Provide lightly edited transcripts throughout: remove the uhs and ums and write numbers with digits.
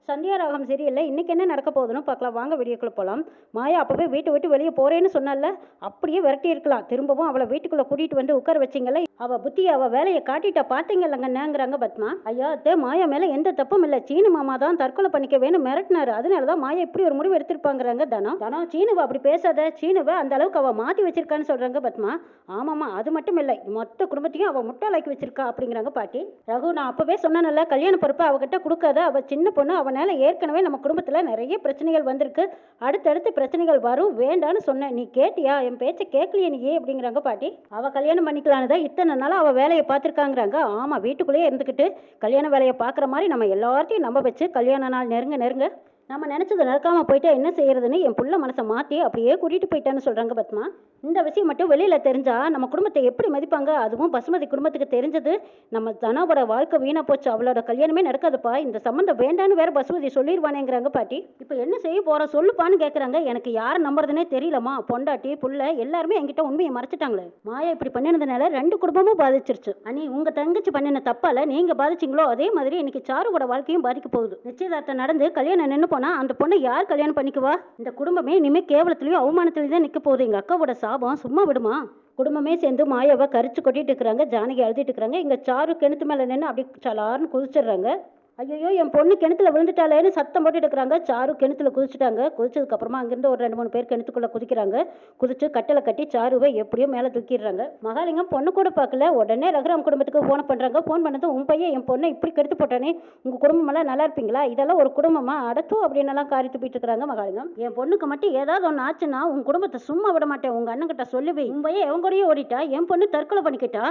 சந்தியாராகம் சரியில்லை. இன்னைக்கு என்ன நடக்க போகுதுன்னு பார்க்கலாம். வாங்க வீடியோக்குள்ள போகலாம். மாயா அப்பவே வீட்டை விட்டு வெளியே போறேன்னு சொன்னால, அப்படியே விரட்டி இருக்கலாம். திரும்பவும் அவளை வீட்டுக்குள்ள கூட்டிட்டு வந்து உட்கார வச்சிங்கல்ல, அவ புத்தியை அவ வேலையை காட்டிட்டா பாத்தீங்கல்லங்கன்னாங்கிறாங்க பத்மா. ஐயா அத்தே, மாயா மேல எந்த தப்பும் இல்லை. சீனு மாமா தான் தற்கொலை பண்ணிக்க வேணும் மிரட்டினாரு. அதனாலதான் மாயா இப்படி ஒரு முடிவு எடுத்திருப்பாங்கிறாங்க தனம். சீனுவை அப்படி பேசாத. சீனுவை அந்த அளவுக்கு அவ மாத்தி வச்சிருக்கான்னு சொல்றாங்க பத்மா. ஆமாமா, அது மட்டும் இல்லை, மொத்த குடும்பத்தையும் அவ முட்டாளாக்கி வச்சிருக்கா அப்படிங்கிறாங்க பாட்டி. ரகு, நான் அப்பவே சொன்னேன்ல, கல்யாண பொறுப்பை அவகிட்ட கொடுக்காத. அவ சின்ன பொண்ணு. அவனால ஏற்கனவே நம்ம குடும்பத்துல நிறைய பிரச்சனைகள் வந்திருக்கு. அடுத்தடுத்து பிரச்சனைகள் வரும். வேண்டான்னு சொன்னேன், நீ கேட்டியா? என் பேச்சை கேட்கலையே நீ அப்படிங்கிறாங்க பாட்டி. அவ கல்யாணம் பண்ணிக்கலான்னு இத்தனை நாளா அவ வேலையை பார்த்துருக்காங்கிறாங்க. ஆமா, வீட்டுக்குள்ளேயே இருந்துக்கிட்டு கல்யாண வேலையை பார்க்குற மாதிரி நம்ம எல்லாத்தையும் நம்ப வச்சு கல்யாண நாள் நெருங்க நெருங்க நம்ம நினைச்சது நடக்காம போயிட்டா என்ன செய்யறதுன்னு என் புள்ள மனசை மாற்றி அப்படியே கூட்டிட்டு போயிட்டான்னு சொல்றாங்க பத்மா. இந்த விஷயம் மட்டும் வெளியில தெரிஞ்சா நம்ம குடும்பத்தை எப்படி மதிப்பாங்க? அதுவும் பசுமதி குடும்பத்துக்கு தெரிஞ்சது நம்ம தனாவோட வாழ்க்கை வீணா போச்சு. அவளோட கல்யாணமே நடக்காதுப்பா. இந்த சம்பந்தம் வேண்டான்னு வேற பசுமதி சொல்லிடுவானேங்கிறாங்க பாட்டி. இப்போ என்ன செய்ய போற சொல்லுப்பான்னு கேட்குறாங்க. எனக்கு யாரை நம்புறதுனே தெரியலமா. பொண்டாட்டி புள்ள எல்லாருமே என்கிட்ட உண்மையை மறைச்சிட்டாங்களே. மாயா இப்படி பண்ணினதுனால 2 குடும்பமும் பாதிச்சிருச்சு. அனி, உங்க தங்கச்சி பண்ணின தப்பால நீங்க பாதிச்சிங்களோ அதே மாதிரி இன்னைக்கு சாருவோட வாழ்க்கையும் பாதிக்க போகுது. நிச்சயதார்த்தம் நடந்து கல்யாணம் நின்று போனா அந்த பொண்ணை யார் கல்யாணம் பண்ணிக்குவா? இந்த குடும்பமே இனிமே கேவலத்திலயும் அவமானத்திலயும் தான் நிக்க போகுது. எங்க அக்காவோட சாபம் சும்மா விடுமா? குடும்பமே சேர்ந்து மாயாவை கரிச்சு கொட்டிட்டு இருக்கிறாங்க. ஜானகி அழுதிட்டு இருக்கிறாங்க. இங்க சாரு கிணத்து மேல நின்று அப்படி சலார்னு குதிச்சிடுறாங்க. ஐயோ, என் பொண்ணு கிணத்துல விழுந்துட்டாலேன்னு சத்தம் போட்டுட்டு இருக்கிறாங்க. சாரு கிணத்துல குதிச்சுட்டாங்க. குதிச்சதுக்கு அப்புறமா அங்கிருந்து ஒரு 2-3 பேர் கிணத்துக்குள்ள குதிக்கிறாங்க. குதிச்சு கட்டளை கட்டி சாருவை எப்படியோ மேலே தூக்கிடுறாங்க. மகாலிங்கம் பொண்ணு கூட பார்க்கல. உடனே ரகுராம் குடும்பத்துக்கு ஃபோன் பண்றாங்க. ஃபோன் பண்ணது, உன் பையன் என் பொண்ணை இப்படி கெடுத்து போட்டானே, உங்க குடும்பம் எல்லாம் நல்லா இருப்பீங்களா? இதெல்லாம் ஒரு குடும்பமா? அடத்தும் அப்படின்னு எல்லாம் காரி துப்பிட்டு இருக்கிறாங்க. மகாலிங்கம், என் பொண்ணுக்கு மட்டும் ஏதாவது ஒன்று ஆச்சுன்னா உன் குடும்பத்தை சும்மா விட மாட்டேன். உங்க அண்ணன் கிட்ட சொல்லுவே. உன் பையன் எவன் கூடயே ஓடிட்டா, என் பொண்ணு தற்கொலை பண்ணிக்கிட்டா,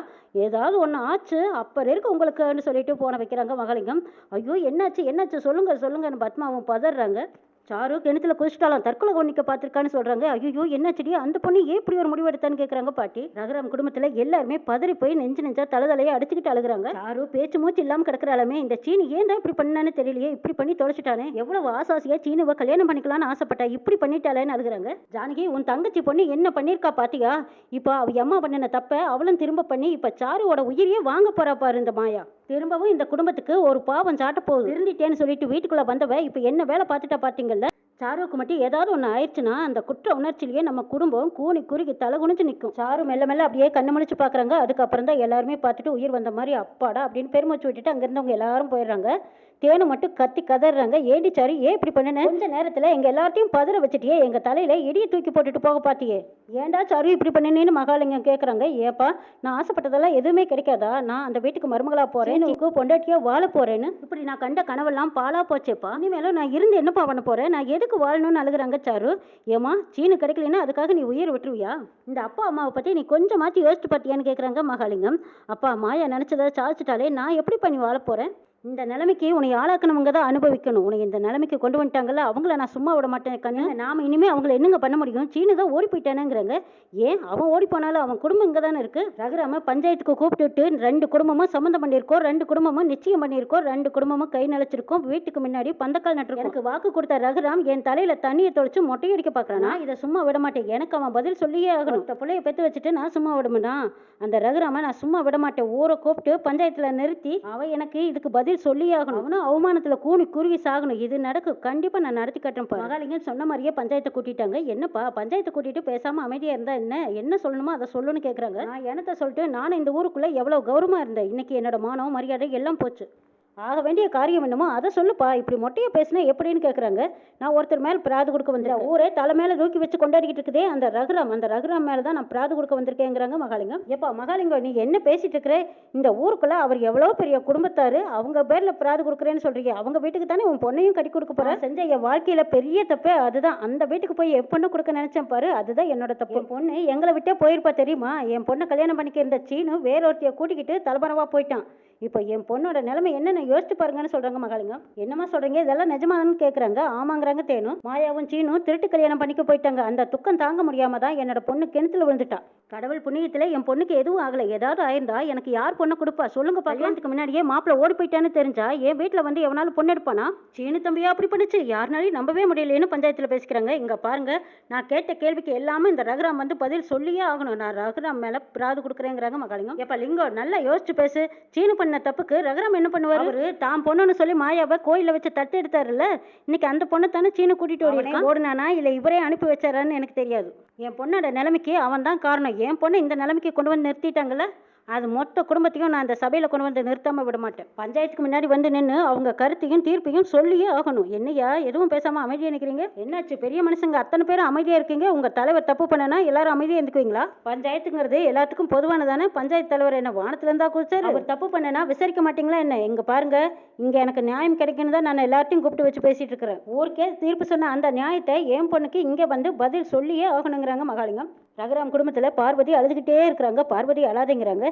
ஏதாவது ஒன்று ஆச்சு அப்புறம் இருக்கு உங்களுக்குன்னு சொல்லிட்டு போன வைக்கிறாங்க. மகாலிங்கம், ஐயோ என்னாச்சு என்னாச்சு சொல்லுங்க சொல்லுங்கன்னு பத்மாவும் பதறாங்க. சாரு கிணத்துல குதிச்சிட்டாலும் தற்கொலை பண்ணிக்க பார்த்துருக்கான்னு சொல்றாங்க. ஐயோ என்னாச்சுடி, அந்த பொண்ணு ஏன் இப்படி ஒரு முடிவு எடுத்தான்னு கேட்குறாங்க பாட்டி. ரகுராம் குடும்பத்துல எல்லாருமே பதறி போய் நெஞ்சா தலதலையை அடிச்சுக்கிட்டு அழுகுறாங்க. சாரு பேச்சு மூச்சு இல்லாம கிடக்குறாலுமே இந்த சீனி ஏன் தான் இப்படி பண்ணான்னு தெரியலையே, இப்படி பண்ணி தொலைச்சிட்டானே, எவ்வளவு ஆசாசியா சீனுவை கல்யாணம் பண்ணிக்கலாம்னு ஆசைப்பட்டா, இப்படி பண்ணிட்டாலேன்னு அழுகுறாங்க. ஜானகி, உன் தங்கச்சி பொண்ணு என்ன பண்ணிருக்கா பாத்தியா? இப்போ அவ அம்மா பண்ணின தப்ப அவளும் திரும்ப பண்ணி இப்ப சாருவோட உயிரியே வாங்க போறா பாரு இந்த மாயா. திரும்பவும் இந்த குடும்பத்துக்கு ஒரு பாவம் சாட்ட போகுது. இருந்துட்டேன்னு சொல்லிட்டு வீட்டுக்குள்ள வந்தவ இப்ப என்ன வேலை பார்த்துட்டா பாத்தீங்கல்ல. சாருவுக்கு மட்டும் ஏதாவது ஒன்று ஆயிடுச்சுன்னா அந்த குற்ற உணர்ச்சியிலேயே நம்ம குடும்பம் கூனி குறுகி தலை குனிஞ்சு நிற்கும். சாரு மெல்ல மெல்ல அப்படியே கண்ணு முழிச்சு பார்க்குறாங்க. அதுக்கப்புறம் தான் எல்லாருமே பார்த்துட்டு உயிர் வந்த மாதிரி அப்பாடா அப்படின்னு பெருமூச்சு விட்டுட்டு அங்கேருந்தவங்க எல்லாரும் போயிடுறாங்க. தேனு மட்டும் கத்தி கதறாங்க. ஏண்டி சாரு, ஏன் இப்படி பண்ணன? கொஞ்ச நேரத்தில் எங்கள் எல்லாத்தையும் பதற வச்சுட்டியே, எங்கள் தலையில இடியை தூக்கி போட்டுட்டு போக பார்த்தியே, ஏண்டா சாரு இப்படி பண்ணினேன்னு மகாலிங்கம் கேட்குறாங்க. ஏப்பா, நான் ஆசைப்பட்டதெல்லாம் எதுவுமே கிடைக்காதா? நான் அந்த வீட்டுக்கு மருமகளா போறேன், நீக்கு பொண்டாட்டியா வாழ போறேன்னு இப்படி நான் கண்ட கனவெல்லாம் பாலா போச்சேப்பா. இனிமேலும் நான் இருந்து என்னப்பா பண்ண போறேன்? நான் எதுக்கு வாழணும்னு அழுகுறாங்க சாரு. ஏமா, சீனு கிடைக்கலன்னா அதுக்காக நீ உயிர் விட்டுருவியா? இந்த அப்பா அம்மாவை பற்றி நீ கொஞ்சமாச்சு யோசிச்சு பார்த்தியான்னு கேட்குறாங்க மகாலிங்கம். அப்பா, மாயா நினச்சதை சாதிச்சிட்டாலே நான் எப்படி பண்ணி வாழ போகிறேன்? இந்த நிலைமைக்கு உன்னை ஆளாக்கணவங்க தான் அனுபவிக்கணும். உன்னை இந்த நிலைமைக்கு கொண்டு வந்துட்டாங்கல்ல, அவங்கள நான் சும்மா விட மாட்டேன் கண்ணு. நாம இனிமே அவங்கள என்னங்க பண்ண முடியும்? சீனு தான் ஓடி போயிட்டானுங்கிறாங்க. ஏன் அவன் ஓடி போனாலும் அவன் குடும்பம் இங்கே தானே இருக்கு. ரகுராம பஞ்சாயத்துக்கு கூப்பிட்டுட்டு 2 குடும்பமும் சம்மந்தம் பண்ணியிருக்கோம், 2 குடும்பமும் நிச்சயம் பண்ணியிருக்கோம், 2 குடும்பமும் கை நிலச்சிருக்கோம், வீட்டுக்கு முன்னாடி பந்தக்கால் நட்டு. எனக்கு வாக்கு கொடுத்த ரகுராம் என் தலையில தண்ணியை தொலைச்சு மொட்டையடிக்க பார்க்கறானா? இதை சும்மா விட மாட்டேன். எனக்கு அவன் பதில் சொல்லியே ஆகணும். பிள்ளைய பெற்று வச்சுட்டு நான் சும்மா விடுமுனா? அந்த ரகுராம நான் சும்மா விட மாட்டேன். ஊரை கூப்பிட்டு பஞ்சாயத்துல நிறுத்தி அவன் எனக்கு இதுக்கு பதில் சொல்லி ஆகணும். அவனும் அவமானத்துல கூனி குருவி சாகணும். இது நடக்கும். கண்டிப்பா நான் நடத்தி கட்டுறேன். மகாலிங்கம் சொன்ன மாதிரியே பஞ்சாயத்தை கூட்டிட்டாங்க. என்னப்பா, பஞ்சாயத்தை கூட்டிட்டு பேசாம அமைதியா இருந்தா என்ன சொல்லணுமோ அதை சொல்லணும்னு கேக்குறாங்க. நான் என்னத்த சொல்லிட்டு நானும் இந்த ஊருக்குள்ள எவ்வளவு கௌரவமா இருந்தேன். இன்னைக்கு என்னோட மானம் மரியாதை எல்லாம் போச்சு. ஆக வேண்டிய காரியம் என்னமோ அதை சொல்லுப்பா. இப்படி மொட்டையை பேசினா எப்படின்னு கேட்குறாங்க. நான் ஒருத்தர் மேலே பிராது கொடுக்க வந்தேன். ஊரே தலை மேலே தூக்கி வச்சு கொண்டாடிக்கிட்டு இருக்குதே அந்த ரகுராம் மேலே தான் நான் பிராது கொடுக்க வந்திருக்கேங்கிறாங்க மகாலிங்கம். எப்பா மகாலிங்கம், நீ என்ன பேசிட்டு இருக்கிற? இந்த ஊருக்குள்ள அவர் எவ்வளோ பெரிய குடும்பத்தாரு, அவங்க பேரில் பிராது கொடுக்குறேன்னு சொல்றீங்க. அவங்க வீட்டுக்கு தானே உன் பொண்ணையும் கட்டி கொடுக்க போறா. செஞ்ச என் வாழ்க்கையில பெரிய தப்பே அதுதான். அந்த வீட்டுக்கு போய் என் பொண்ணை கொடுக்க நினைச்சேன் பாரு, அதுதான் என்னோட தப்பு. என் பொண்ணு எங்களை விட்டே போயிருப்பா தெரியுமா? என் பொண்ணை கல்யாணம் பண்ணிக்க இருந்த சீனு வேறொருத்தைய கூட்டிக்கிட்டு தலைமறைவா போயிட்டான். இப்போ என் பொண்ணோட நிலைமை என்னன்னு யோசிச்சு பாருங்கன்னு சொல்றாங்க மகாலிங்கம். என்னமா சொல்றீங்க? இதெல்லாம் நிஜமானு கேட்குறாங்க. ஆமாங்கிறாங்க தேனு. மாயாவும் சீனும் திருட்டு கல்யாணம் பண்ணிக்க போயிட்டாங்க. அந்த துக்கம் தாங்க முடியாம தான் என்னோட பொண்ணு கிணத்துல விழுந்துட்டா. கடவுள் புண்ணியத்துல என் பொண்ணுக்கு எதுவும் ஆகலை. ஏதாவது ஆயிருந்தா எனக்கு யார் பொண்ணை கொடுப்பா சொல்லுங்க. கல்யாணத்துக்கு முன்னாடியே மாப்பிள்ள ஓடி போயிட்டான்னு தெரிஞ்சா என் வீட்டுல வந்து எவனாலும் பொண்ணு எடுப்பானா? சீனு தம்பியா அப்படி பண்ணுச்சு, யாருனாலையும் நம்பவே முடியலைன்னு பஞ்சாயத்துல பேசிக்கிறாங்க. இங்க பாருங்க, நான் கேட்ட கேள்விக்கு எல்லாமே இந்த ரகுராம் வந்து பதில் சொல்லியே ஆகணும். நான் ரகுராம் மேல பிராது கொடுக்குறேங்கிறாங்க மகாலிங்கம். எப்ப லிங்கம் நல்லா யோசிச்சு பேசு. சீனு பண்ண தப்புக்கு ரகுராம் என்ன பண்ணுவாரு? அவரு தான் பொண்ணுன்னு சொல்லி மாயாவை கோயில்ல வச்சு தத்து எடுத்தாருல்ல, இன்னைக்கு அந்த பொண்ணை தானே சீனு கூட்டிட்டு ஓடினானா இல்லை இவரே அனுப்பி வச்சாரான்னு எனக்கு தெரியாது. என் பொண்ணோட நிலைமைக்கு அவன் தான் காரணம். என் பொண்ணை இந்த நிலைமைக்கு கொண்டு வந்து நிறுத்திட்டாங்கல்ல, அது மொத்த குடும்பத்தையும் நான் அந்த சபையில் கொண்டு வந்து நிறுத்தாமல் விட மாட்டேன். பஞ்சாயத்துக்கு முன்னாடி வந்து நின்று அவங்க கருத்தையும் தீர்ப்பையும் சொல்லியே ஆகணும். என்னையா எதுவும் பேசாமல் அமைதியாக நிற்கிறீங்க? என்னாச்சு? பெரிய மனுஷங்க அத்தனை பேரும் அமைதியாக இருக்கீங்க. உங்கள் தலைவர் தப்பு பண்ணனா எல்லாரும் அமைதியாக இருந்துக்குவீங்களா? பஞ்சாயத்துங்கிறது எல்லாத்துக்கும் பொதுவானதானே. பஞ்சாயத்து தலைவர் என்ன வானத்துல இருந்தா குதிச்சாரு? அவர் தப்பு பண்ணனா விசாரிக்க மாட்டீங்களா என்ன? இங்க பாருங்க, இங்க எனக்கு நியாயம் கிடைக்கணும் தான் நான் எல்லாத்தையும் கூப்பிட்டு வச்சு பேசிட்டு இருக்கிறேன். ஊருக்கே தீர்ப்பு சொன்ன அந்த நியாயத்தை என் பொண்ணுக்கு இங்கே வந்து பதில் சொல்லியே ஆகணுங்கிறாங்க மகாலிங்கம். ரகுராம் குடும்பத்தில் பார்வதி அழுதுகிட்டே இருக்கிறாங்க. பார்வதி அழாதேங்கிறாங்க.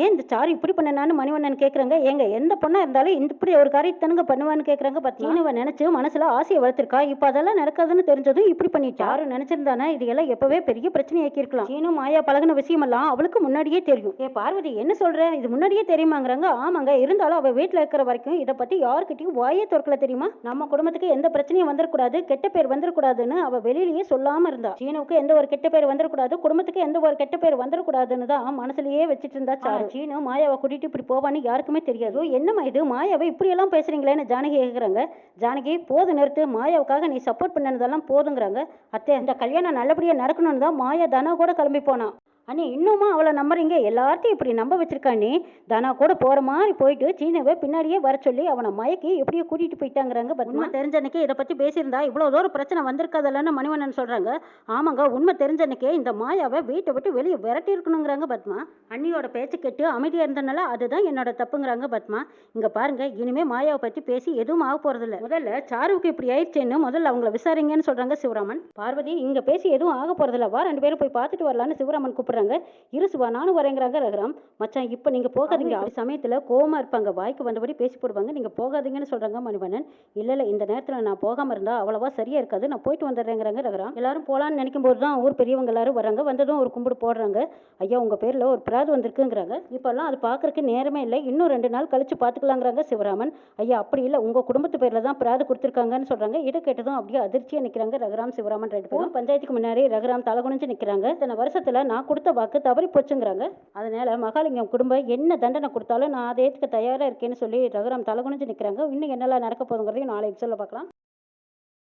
ஏன் இந்த சாரு இப்படி பண்ணனான்னு மணிவண்ணன் கேட்குறாங்க. ஏங்க எந்த பொண்ணாக இருந்தாலும் இப்படி ஒரு காரியத்தனுங்க பண்ணுவான்னு கேட்குறாங்க. சீனுவை நினச்சி மனசில் ஆசையை வளர்த்துருக்கா. இப்போ அதெல்லாம் நடக்காதுன்னு தெரிஞ்சதும் இப்படி பண்ணிட்டா. யாரும் நினச்சிருந்தானே இது எல்லாம் எப்போவே பெரிய பிரச்சனையாக்கி இருக்கலாம். சீனு மாயா பழகின விஷயமெல்லாம் அவளுக்கு முன்னாடியே தெரியும். ஏ பார்வதி என்ன சொல்கிற? இது முன்னாடியே தெரியுமாங்கிறாங்க. ஆமாங்க, இருந்தாலும் அவள் வீட்டில் இருக்கிற வரைக்கும் இதை பற்றி யாருக்கிட்டையும் வாயே திறக்கல. தெரியுமா? நம்ம குடும்பத்துக்கு எந்த பிரச்சனையும் வந்துடக்கூடாது, கெட்ட பேர் வந்துடக்கூடாதுன்னு அவள் வெளியிலேயே சொல்லாமல் இருந்தா. சீனுவுக்கு எந்த ஒரு கெட்ட பேர் வந்துடக்கூடாது, குடும்பத்துக்கு எந்த ஒரு கெட்ட பேர் வந்துடக்கூடாதுன்னு தான் மனசுலயே வச்சுட்டு இருந்தா சாரு. சீனு மாயாவை கூட்டிட்டு இப்படி போவான்னு யாருக்குமே தெரியாது. என்னம்மா இது, மாயாவை இப்படி எல்லாம் பேசுறீங்களேன்னு ஜானகி கேட்குறாங்க. ஜானகி போது நிறுத்து, மாயாவுக்காக நீ சப்போர்ட் பண்ணனதெல்லாம் போதுங்கிறாங்க. அத்தை, இந்த கல்யாணம் நல்லபடியா நடக்கணும்னு தான் மாயா தனா கூட கிளம்பி போனான். அண்ணி இன்னுமா அவளை நம்புறீங்க? எல்லார்த்தையும் இப்படி நம்ப வச்சிருக்கானே. தனா கூட போற மாதிரி போயிட்டு சீனவை பின்னாடியே வர சொல்லி அவனை மயக்கி எப்படியோ கூட்டிட்டு போயிட்டாங்கிறாங்க. உண்மை தெரிஞ்சன்னைக்கே இதை பத்தி பேசியிருந்தா இவ்வளோ தூரம் பிரச்சனை வந்திருக்காதல்லன்னு மணிவண்ணன் சொல்றாங்க. ஆமாங்க, உண்மை தெரிஞ்சன்னைக்கே இந்த மாயாவை வீட்டை விட்டு வெளியே விரட்டி இருக்கணுங்கிறாங்க பத்மா. அண்ணியோட பேச்சு கேட்டு அமைதியா இருந்தனால அதுதான் என்னோட தப்புங்கிறாங்க பத்மா. இங்க பாருங்க, இனிமே மாயாவை பத்தி பேசி எதுவும் ஆக போறதில்ல. முதல்ல சாருவுக்கு இப்படி ஆயிடுச்சேன்னு முதல்ல அவங்கள விசாரிங்கன்னு சொல்றாங்க சிவராமன். பார்வதி இங்க பேசி எதுவும் ஆக போறதில்ல, வா 2 பேரும் போய் பார்த்துட்டு வரலான்னு சிவராமன் கூப்பிடுறாங்க. இரு சிவா, நானும் வரேங்கிறாங்க ரகுராம். மச்சான் இப்போ நீங்க போகாதீங்க. அப்படி சமயத்துல கோவமா இருப்பாங்க, வாய்க்கு வந்தபடி பேசி போடுவாங்க. நீங்க போகாதீங்கன்னு சொல்றாங்க மணிவண்ணன். இல்ல இந்த நேரத்துல நான் போகாம இருந்தா அவ்வளவா சரியா இருக்காது, நான் போயிட்டு வந்துடுறேங்கிறாங்க ரகுராம். எல்லாரும் போலான்னு நினைக்கும் போது தான் ஊர் பெரியவங்க எல்லாரும் வராங்க. வந்ததும் ஒரு கும்பிடு போடுறாங்க. ஐயா உங்க பேர்ல ஒரு பிராது வந்திருக்குங்கிறாங்க. இப்பெல்லாம் அது பாக்குறதுக்கு நேரமே இல்லை, இன்னும் 2 நாள் கழிச்சு பாத்துக்கலாங்கிறாங்க சிவராமன். ஐயா அப்படி இல்லை, உங்க குடும்பத்து பேர்ல தான் பிராது கொடுத்துருக்காங்கன்னு சொல்றாங்க. இதை கேட்டதும் அப்படியே அதிர்ச்சியா நிக்கிறாங்க ரகுராம் சிவராமன் 2 பேரும். பஞ்சாயத்துக்கு முன்னாடி ரகுராம் தலை குனிஞ்சு நிக்கிறாங்க. இத்தனை வருஷத்துல நான் கொடுத்த வாக்கு தவறி போச்சுங்கிறாங்க. அதனால மகாலிங்கம் குடும்பம் என்ன தண்டனை கொடுத்தாலும் நான் அதை ஏற்றுக்க தயாரா இருக்கேன்னு சொல்லி ரகுராம் தலை குனிஞ்சு நிக்கிறாங்க. இன்னும் என்னெல்லாம் நடக்க போகுதுங்கிறதையும் நாளை சொல்ல பார்க்கலாம்.